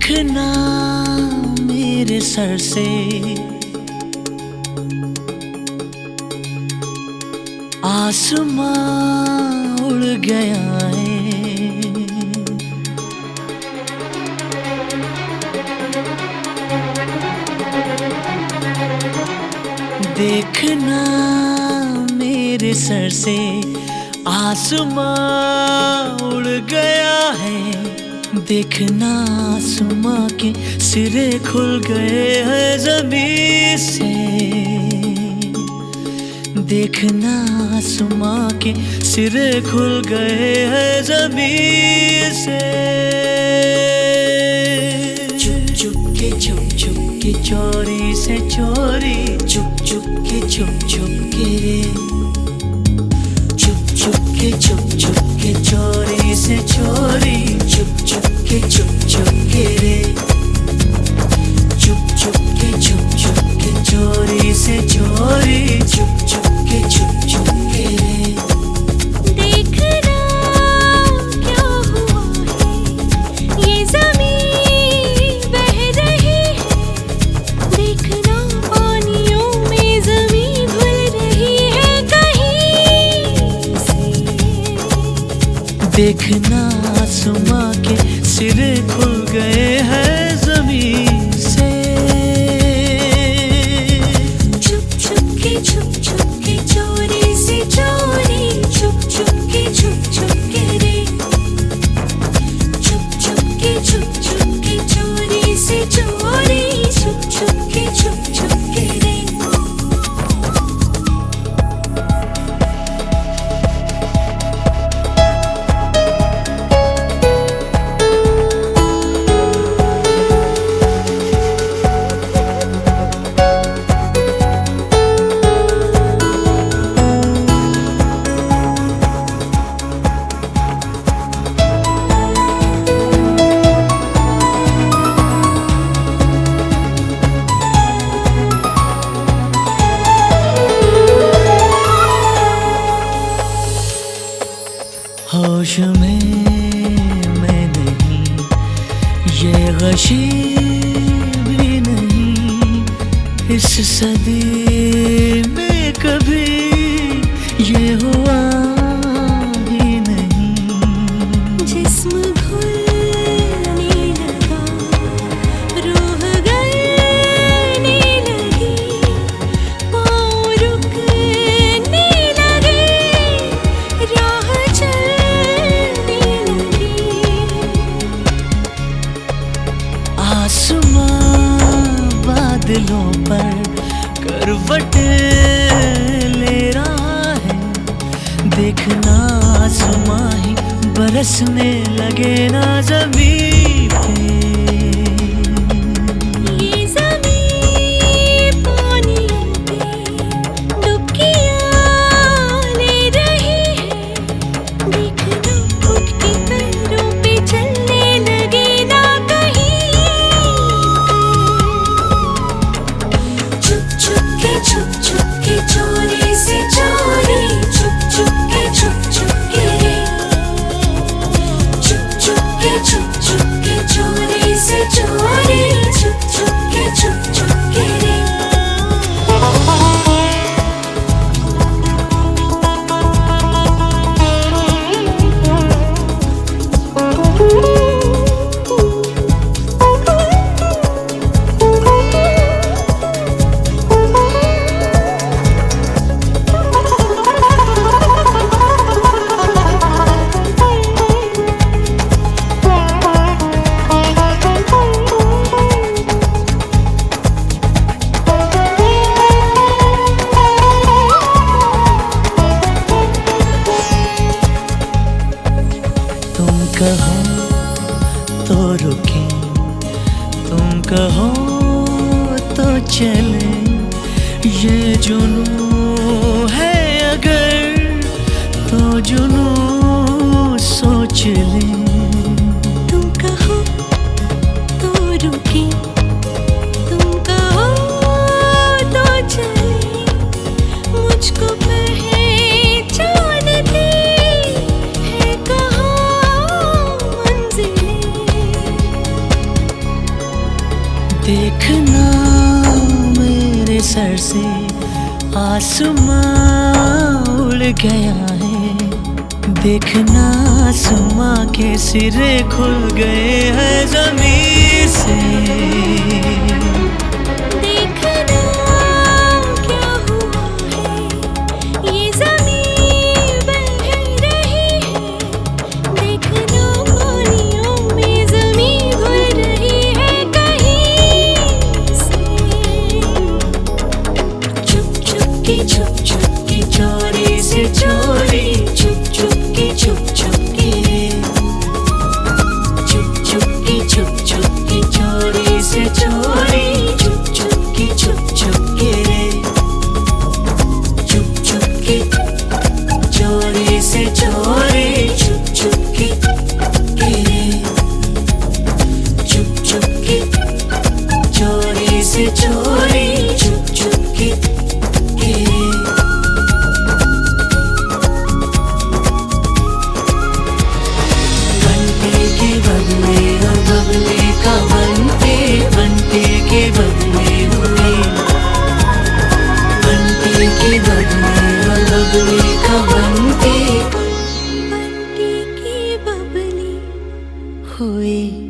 देखना मेरे सर से आसमां उड़ गया है। देखना मेरे सर से आसमां उड़ गया है। देखना आसमां के सिरे खुल गए हैं ज़मीन से। देखना आसमां के सिरे खुल गए हैं ज़मीन से। चुप चुप के चोरी से चोरी, चुप चुप के रे। चुप के चोरी से चोरी, चुप के रे। चुप के चोरी से चोरी, चुप के रे। देखना क्या हुआ है, ये ज़मीन बह रही है। देखना पानियों में ज़मीन धुल रही है कहीं से। देखना आसमां के सिरे खुल गए हैं ज़मीन से। चुप के चोरी से चोरी, चुप के रे। चुप के चोरी से चोरी, चुप के रे। होश में मैं नहीं, ये गशी भी नहीं। इस सदी में कभी ये हुआ ही नहीं। जिस्म घुलने लगा, रूह गलने लगी, पाँव रुकने लगे, राह चलने लगी। आसमां बादलों पर करवट ले रहा है। देखना आसमां ही बरसने लगे ना ज़मीन पे। ये ज़मीन पानियों पे डुबकियाँ ले रही है। देखना उठके पैरों पे चलने लगे ना कहीं पे। चुप के चोरी से चोरी, चुप के रे। चुप के चोरी से चोरी, चुप के रे। तुम कहो तो रुके, तुम कहो तो चले। ये जुनून है अगर तो जुनून सोच ले। तुम कहो तो रुके, तुम कहो तो चले। मुझको पहचानती है कहाँ मंजिलें। सर से आसमां उड़ गया है। देखना आसमां के सिरे खुल गए हैं जमीन से। देखना क्या हुआ है, ये ज़मीन बह रही है। देखना पानियों में ज़मीन घुल रही है कहीं से। चुप चुप की चोरी से चोरी, चुप चुप की रे। चुप चुप की चोरी से चोरी, चुप चुप की रे। चुप चुप की चोरी से चोरी, चुप चुप की रे। चुप चुप की चोरी से चोरी, चुप चुप की रे। बबले का बनते के बदले हुए। बनते के बबले का बनते के बबले हुए।